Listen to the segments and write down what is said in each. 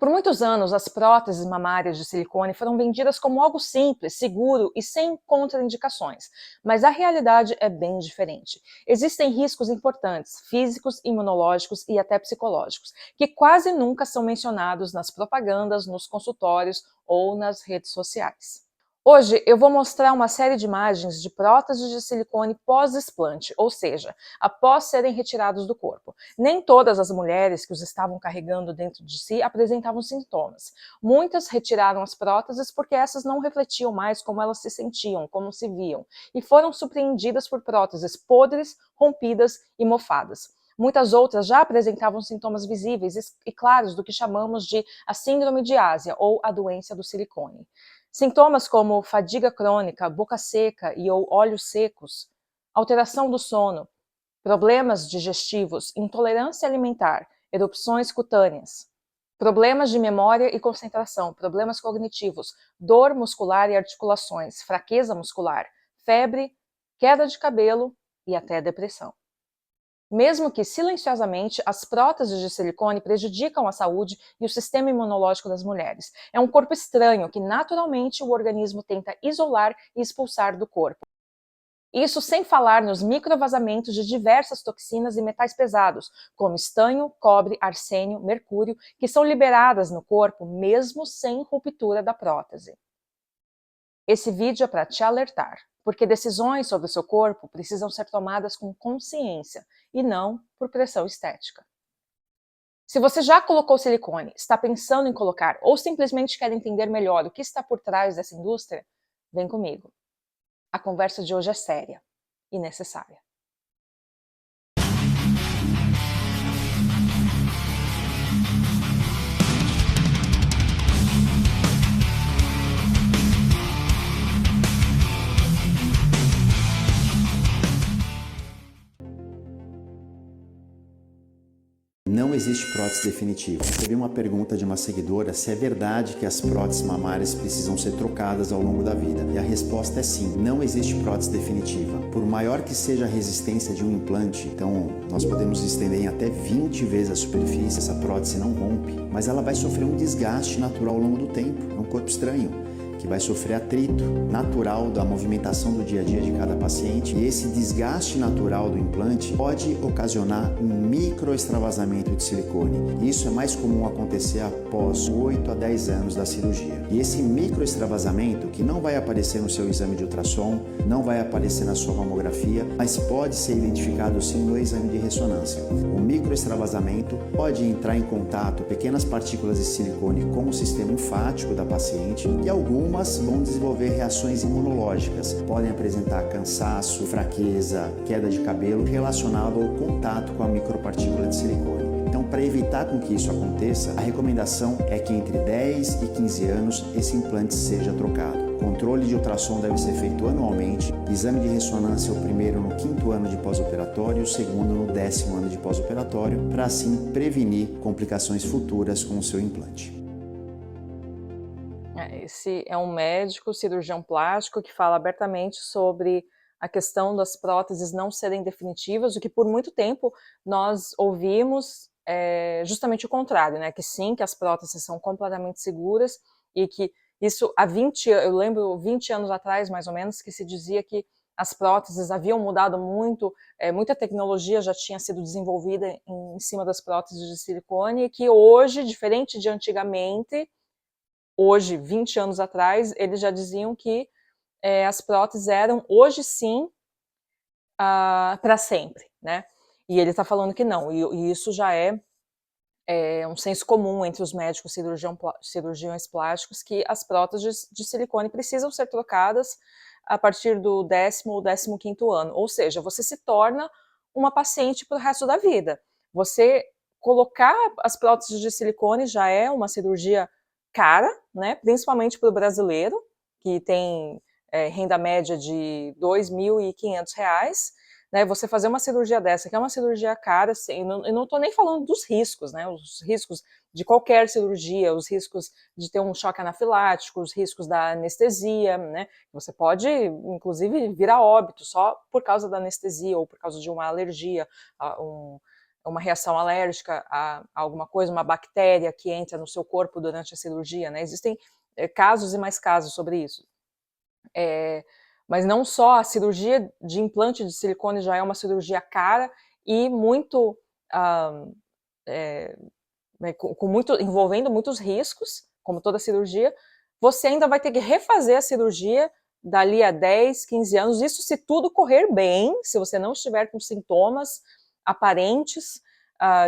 Por muitos anos, as próteses mamárias de silicone foram vendidas como algo simples, seguro e sem contraindicações, mas a realidade é bem diferente. Existem riscos importantes, físicos, imunológicos e até psicológicos, que quase nunca são mencionados nas propagandas, nos consultórios ou nas redes sociais. Hoje eu vou mostrar uma série de imagens de próteses de silicone pós-desplante, ou seja, após serem retirados do corpo. Nem todas as mulheres que os estavam carregando dentro de si apresentavam sintomas. Muitas retiraram as próteses porque essas não refletiam mais como elas se sentiam, como se viam, e foram surpreendidas por próteses podres, rompidas e mofadas. Muitas outras já apresentavam sintomas visíveis e claros do que chamamos de a síndrome de Ásia ou a doença do silicone. Sintomas como fadiga crônica, boca seca e ou olhos secos, alteração do sono, problemas digestivos, intolerância alimentar, erupções cutâneas, problemas de memória e concentração, problemas cognitivos, dor muscular e articulações, fraqueza muscular, febre, queda de cabelo e até depressão. Mesmo que silenciosamente, as próteses de silicone prejudicam a saúde e o sistema imunológico das mulheres. É um corpo estranho que naturalmente o organismo tenta isolar e expulsar do corpo. Isso sem falar nos microvazamentos de diversas toxinas e metais pesados, como estanho, cobre, arsênio, mercúrio, que são liberadas no corpo mesmo sem ruptura da prótese. Esse vídeo é para te alertar, porque decisões sobre o seu corpo precisam ser tomadas com consciência e não por pressão estética. Se você já colocou silicone, está pensando em colocar ou simplesmente quer entender melhor o que está por trás dessa indústria, vem comigo. A conversa de hoje é séria e necessária. Não existe prótese definitiva. Recebi uma pergunta de uma seguidora se é verdade que as próteses mamárias precisam ser trocadas ao longo da vida. E a resposta é sim, não existe prótese definitiva. Por maior que seja a resistência de um implante, então nós podemos estender em até 20 vezes a superfície, essa prótese não rompe, mas ela vai sofrer um desgaste natural ao longo do tempo. É um corpo estranho, que vai sofrer atrito natural da movimentação do dia a dia de cada paciente, e esse desgaste natural do implante pode ocasionar um microextravasamento de silicone. Isso é mais comum acontecer após 8 a 10 anos da cirurgia. E esse microextravasamento, que não vai aparecer no seu exame de ultrassom, não vai aparecer na sua mamografia, mas pode ser identificado sim no exame de ressonância. O microextravasamento pode entrar em contato pequenas partículas de silicone com o sistema linfático da paciente, e algumas vão desenvolver reações imunológicas, podem apresentar cansaço, fraqueza, queda de cabelo relacionado ao contato com a micropartícula de silicone. Então, para evitar com que isso aconteça, a recomendação é que entre 10 e 15 anos esse implante seja trocado. Controle de ultrassom deve ser feito anualmente, exame de ressonância o primeiro no 5º ano de pós-operatório e o segundo no 10º ano de pós-operatório, para assim prevenir complicações futuras com o seu implante. Esse é um médico cirurgião plástico que fala abertamente sobre a questão das próteses não serem definitivas, o que por muito tempo nós ouvimos justamente o contrário, né? Que sim, que as próteses são completamente seguras e que isso há 20 anos, eu lembro 20 anos atrás mais ou menos, que se dizia que as próteses haviam mudado muito, muita tecnologia já tinha sido desenvolvida em cima das próteses de silicone e que hoje, diferente de antigamente, hoje, 20 anos atrás, eles já diziam que as próteses eram, hoje sim, para sempre, né? E ele está falando que não, e isso já é um senso comum entre os médicos cirurgiões plásticos, que as próteses de silicone precisam ser trocadas a partir do 10º ou 15º ano, ou seja, você se torna uma paciente para o resto da vida. Você colocar as próteses de silicone já é uma cirurgia cara, né? Principalmente para o brasileiro, que tem renda média de R$ 2.500, né? Você fazer uma cirurgia dessa, que é uma cirurgia cara, assim, eu não estou nem falando dos riscos, né? Os riscos de qualquer cirurgia, os riscos de ter um choque anafilático, os riscos da anestesia, né? Você pode, inclusive, vir a óbito só por causa da anestesia ou por causa de uma alergia, uma reação alérgica a alguma coisa, uma bactéria que entra no seu corpo durante a cirurgia, né? Existem casos e mais casos sobre isso. Mas não só a cirurgia de implante de silicone já é uma cirurgia cara e muito, envolvendo muitos riscos, como toda cirurgia, você ainda vai ter que refazer a cirurgia dali a 10, 15 anos, isso se tudo correr bem, se você não estiver com sintomas aparentes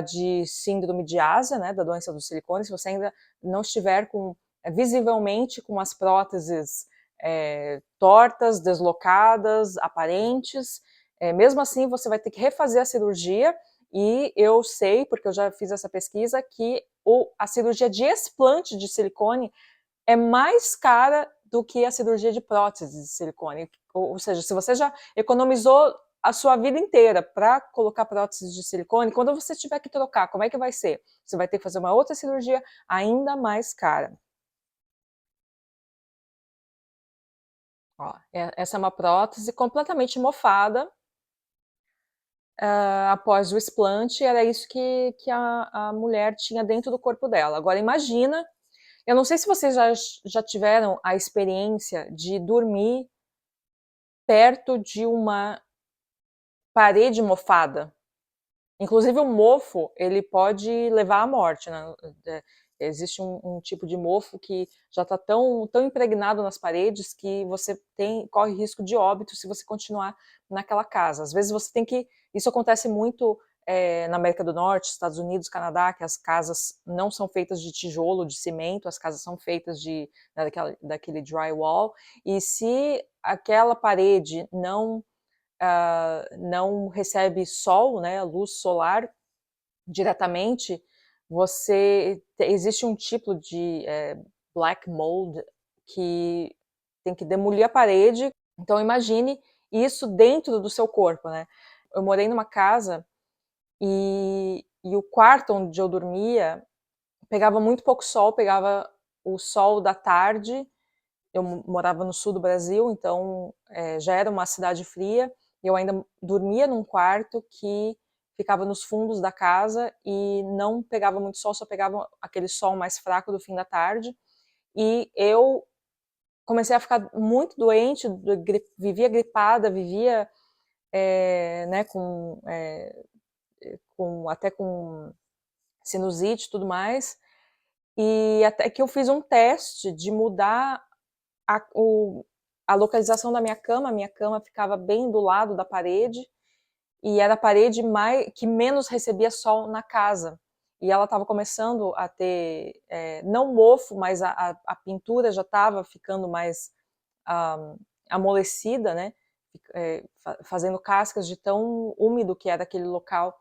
de síndrome de Ásia, né, da doença do silicone, se você ainda não estiver visivelmente com as próteses tortas, deslocadas, aparentes, mesmo assim você vai ter que refazer a cirurgia, e eu sei, porque eu já fiz essa pesquisa, que a cirurgia de explante de silicone é mais cara do que a cirurgia de prótese de silicone. Ou seja, se você já economizou a sua vida inteira para colocar próteses de silicone, quando você tiver que trocar, como é que vai ser? Você vai ter que fazer uma outra cirurgia ainda mais cara. Ó, essa é uma prótese completamente mofada, após o explante, era isso que a mulher tinha dentro do corpo dela. Agora imagina, eu não sei se vocês já tiveram a experiência de dormir perto de uma parede mofada. Inclusive o mofo, ele pode levar à morte, né? Existe um tipo de mofo que já está tão impregnado nas paredes que você corre risco de óbito se você continuar naquela casa. Às vezes você tem que... Isso acontece muito na América do Norte, Estados Unidos, Canadá, que as casas não são feitas de tijolo, de cimento, as casas são feitas daquele drywall, e se aquela parede não recebe sol, né, luz solar diretamente, existe um tipo de black mold que tem que demolir a parede. Então imagine isso dentro do seu corpo, né? Eu morei numa casa e o quarto onde eu dormia pegava muito pouco sol, pegava o sol da tarde. Eu morava no sul do Brasil, então já era uma cidade fria, e eu ainda dormia num quarto que ficava nos fundos da casa e não pegava muito sol, só pegava aquele sol mais fraco do fim da tarde, e eu comecei a ficar muito doente, vivia gripada, vivia né, até com sinusite e tudo mais, e até que eu fiz um teste de mudar a localização da minha cama ficava bem do lado da parede, e era a parede que menos recebia sol na casa. E ela estava começando a ter, não mofo, mas a pintura já estava ficando mais amolecida, né? Fazendo cascas de tão úmido que era aquele local.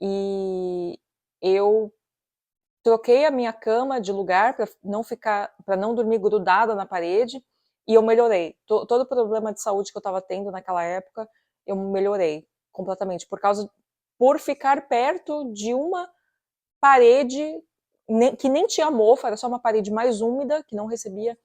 E eu troquei a minha cama de lugar para não dormir grudada na parede, e eu melhorei. Todo o problema de saúde que eu estava tendo naquela época, eu melhorei completamente, por ficar perto de uma parede que nem tinha mofo, era só uma parede mais úmida, que não recebia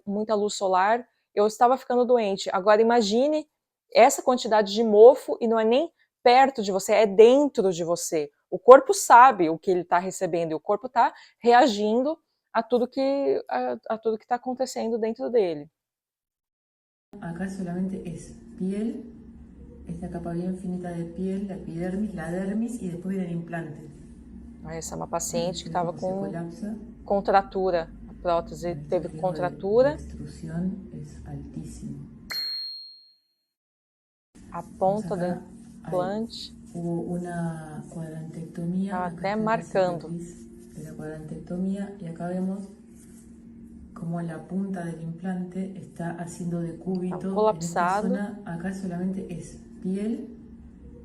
muita luz solar. Eu estava ficando doente. Agora imagine essa quantidade de mofo, e não é nem perto de você, é dentro de você. O corpo sabe o que ele está recebendo, e o corpo está reagindo a tudo que está acontecendo dentro dele. Acá solamente es piel, esta capa bien finita de piel, la epidermis, la dermis, y después viene el implante. Essa é uma paciente que estava com contratura. A prótese teve contratura. La extrusión es altísimo. A ponta do implante hubo una cuadrantectomía. estava até marcando. De la cuadrantectomía, y acá vemos como la punta del implante está haciendo decúbito. Colapsado. En esta zona, acá solamente es piel,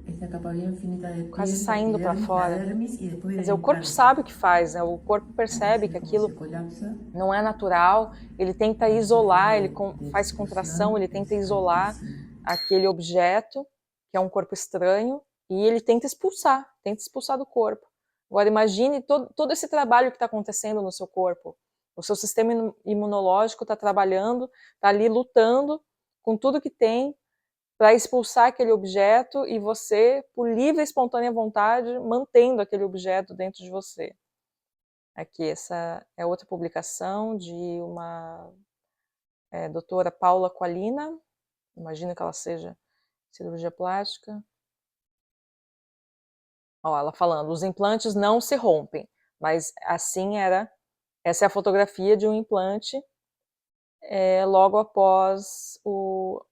esta capa bien finita de piel, quase saindo para fora. Dermis, e depois quer dizer, o corpo sabe o que faz, né? O corpo percebe que aquilo não é natural, ele tenta isolar, ele faz contração, ele tenta isolar aquele objeto, que é um corpo estranho, e ele tenta expulsar do corpo. Agora imagine todo esse trabalho que está acontecendo no seu corpo. O seu sistema imunológico está trabalhando, está ali lutando com tudo que tem para expulsar aquele objeto e você, por livre e espontânea vontade, mantendo aquele objeto dentro de você. Aqui, essa é outra publicação de uma doutora Paula Qualina, imagino que ela seja cirurgia plástica. Ó, ela falando, os implantes não se rompem, mas assim era, essa é a fotografia de um implante logo após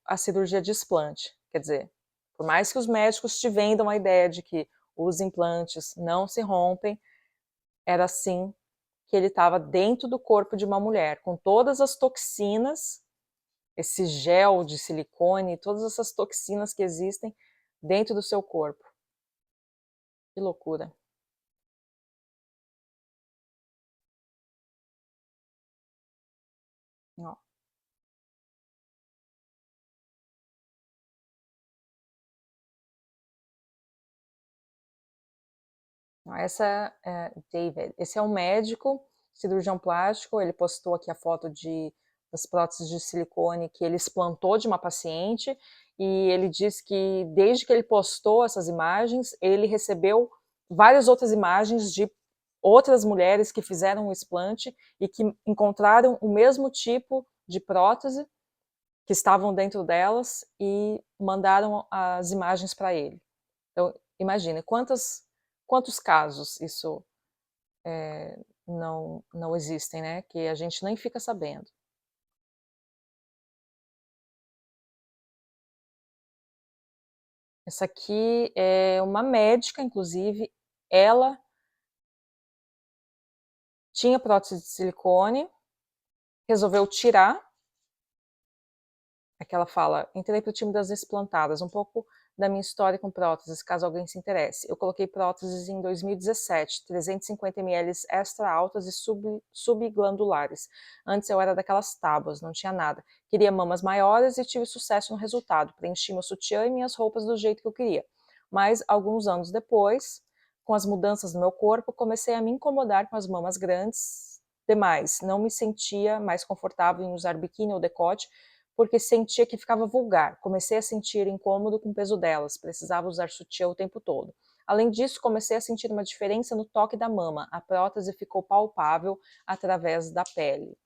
a cirurgia de explante. Quer dizer, por mais que os médicos te vendam a ideia de que os implantes não se rompem, era assim que ele estava dentro do corpo de uma mulher, com todas as toxinas, esse gel de silicone, todas essas toxinas que existem dentro do seu corpo. Que loucura. Ó. Essa é David. Esse é um médico, cirurgião plástico. Ele postou aqui a foto das próteses de silicone que ele explantou de uma paciente. E ele diz que desde que ele postou essas imagens, ele recebeu várias outras imagens de outras mulheres que fizeram o explante e que encontraram o mesmo tipo de prótese que estavam dentro delas e mandaram as imagens para ele. Então, imagina, quantos casos isso não existem, né? Que a gente nem fica sabendo. Essa aqui é uma médica, inclusive, ela tinha prótese de silicone, resolveu tirar. Aqui ela fala, entrei para o time das explantadas, um pouco da minha história com próteses, caso alguém se interesse. Eu coloquei próteses em 2017, 350 ml extra altas e subglandulares. Antes eu era daquelas tábuas, não tinha nada. Queria mamas maiores e tive sucesso no resultado. Preenchi meu sutiã e minhas roupas do jeito que eu queria. Mas, alguns anos depois, com as mudanças no meu corpo, comecei a me incomodar com as mamas grandes demais. Não me sentia mais confortável em usar biquíni ou decote, porque sentia que ficava vulgar. Comecei a sentir incômodo com o peso delas, precisava usar sutiã o tempo todo. Além disso, comecei a sentir uma diferença no toque da mama, a prótese ficou palpável através da pele.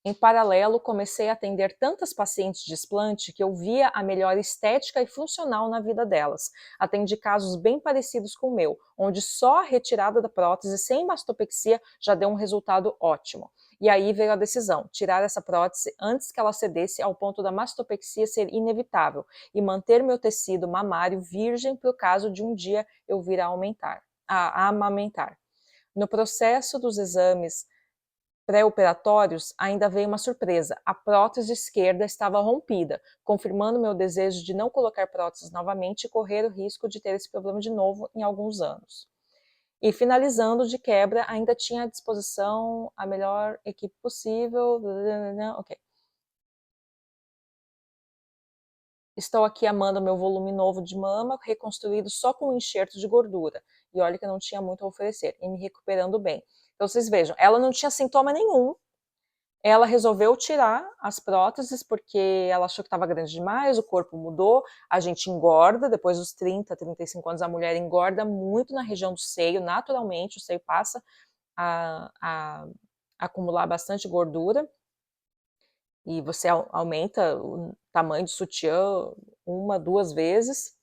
Em paralelo, comecei a atender tantas pacientes de explante que eu via a melhora estética e funcional na vida delas. Atendi casos bem parecidos com o meu, onde só a retirada da prótese sem mastopexia já deu um resultado ótimo. E aí veio a decisão, tirar essa prótese antes que ela cedesse ao ponto da mastopexia ser inevitável e manter meu tecido mamário virgem para o caso de um dia eu vir a amamentar. No processo dos exames pré-operatórios, ainda veio uma surpresa. A prótese esquerda estava rompida, confirmando meu desejo de não colocar próteses novamente e correr o risco de ter esse problema de novo em alguns anos. E finalizando, de quebra, ainda tinha à disposição a melhor equipe possível. Ok. Estou aqui amando meu volume novo de mama, reconstruído só com um enxerto de gordura. E olha que eu não tinha muito a oferecer, e me recuperando bem. Então vocês vejam, ela não tinha sintoma nenhum. Ela resolveu tirar as próteses porque ela achou que estava grande demais, o corpo mudou, a gente engorda, depois dos 30, 35 anos a mulher engorda muito na região do seio, naturalmente, o seio passa a acumular bastante gordura, e você aumenta o tamanho do sutiã 1, 2 vezes.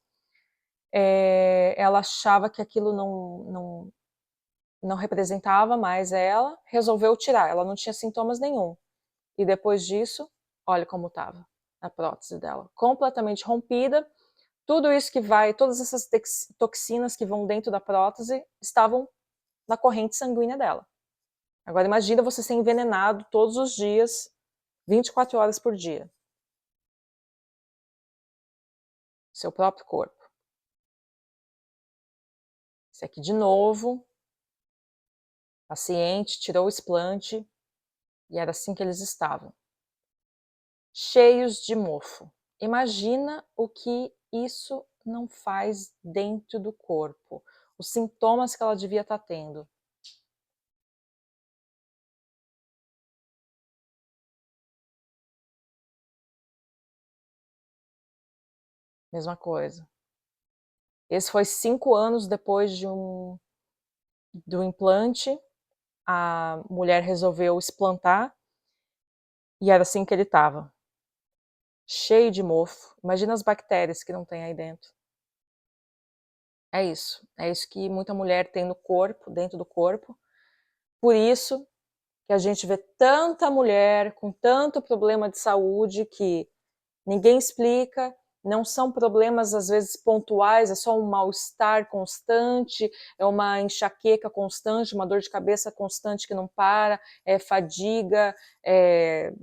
Ela achava que aquilo não representava mais ela, resolveu tirar, ela não tinha sintomas nenhum. E depois disso, olha como estava a prótese dela, completamente rompida. Tudo isso que vai, todas essas toxinas que vão dentro da prótese estavam na corrente sanguínea dela. Agora imagina você ser envenenado todos os dias, 24 horas por dia. Seu próprio corpo. Esse aqui de novo, paciente, tirou o explante e era assim que eles estavam. Cheios de mofo. Imagina o que isso não faz dentro do corpo. Os sintomas que ela devia estar tendo. mesma coisa. Esse foi 5 anos depois do implante, a mulher resolveu explantar, e era assim que ele estava. Cheio de mofo. Imagina as bactérias que não tem aí dentro. É isso que muita mulher tem no corpo, dentro do corpo. Por isso que a gente vê tanta mulher com tanto problema de saúde que ninguém explica, não são problemas às vezes pontuais, é só um mal-estar constante, é uma enxaqueca constante, uma dor de cabeça constante que não para, é fadiga, é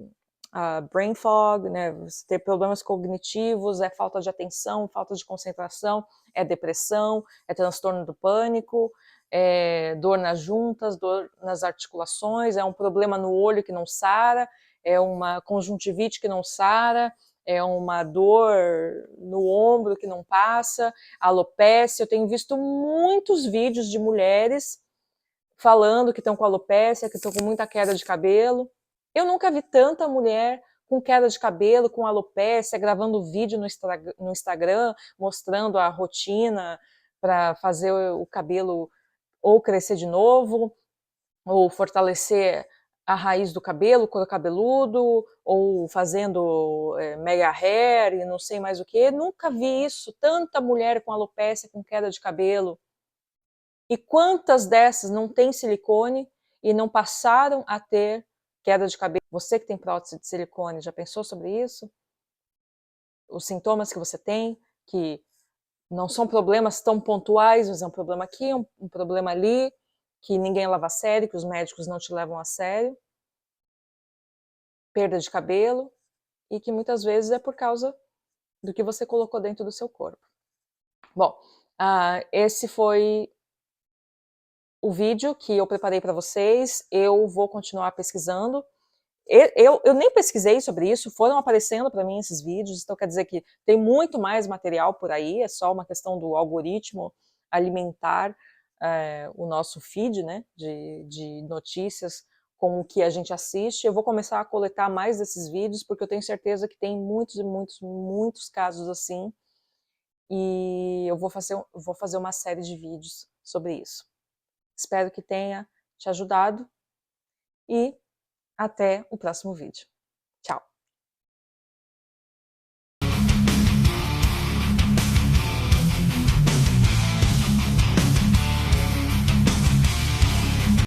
brain fog, né, você ter problemas cognitivos, é falta de atenção, falta de concentração, é depressão, é transtorno do pânico, é dor nas juntas, dor nas articulações, é um problema no olho que não sara, é uma conjuntivite que não sara, é uma dor no ombro que não passa, alopécia. Eu tenho visto muitos vídeos de mulheres falando que estão com alopécia, que estão com muita queda de cabelo. Eu nunca vi tanta mulher com queda de cabelo, com alopécia, gravando vídeo no Instagram, mostrando a rotina para fazer o cabelo ou crescer de novo, ou fortalecer a raiz do cabelo, couro cabeludo, ou fazendo mega hair e não sei mais o que. Nunca vi isso, tanta mulher com alopécia, com queda de cabelo. E quantas dessas não têm silicone e não passaram a ter queda de cabelo? Você que tem prótese de silicone, já pensou sobre isso? Os sintomas que você tem, que não são problemas tão pontuais, mas é um problema aqui, um problema ali, que ninguém leva a sério, que os médicos não te levam a sério. Perda de cabelo, e que muitas vezes é por causa do que você colocou dentro do seu corpo. Bom, esse foi o vídeo que eu preparei para vocês. Eu vou continuar pesquisando. Eu nem pesquisei sobre isso, foram aparecendo para mim esses vídeos, então quer dizer que tem muito mais material por aí, é só uma questão do algoritmo alimentar o nosso feed, né, de notícias com o que a gente assiste. Eu vou começar a coletar mais desses vídeos, porque eu tenho certeza que tem muitos e muitos, muitos casos assim, e eu vou fazer uma série de vídeos sobre isso. Espero que tenha te ajudado, e até o próximo vídeo.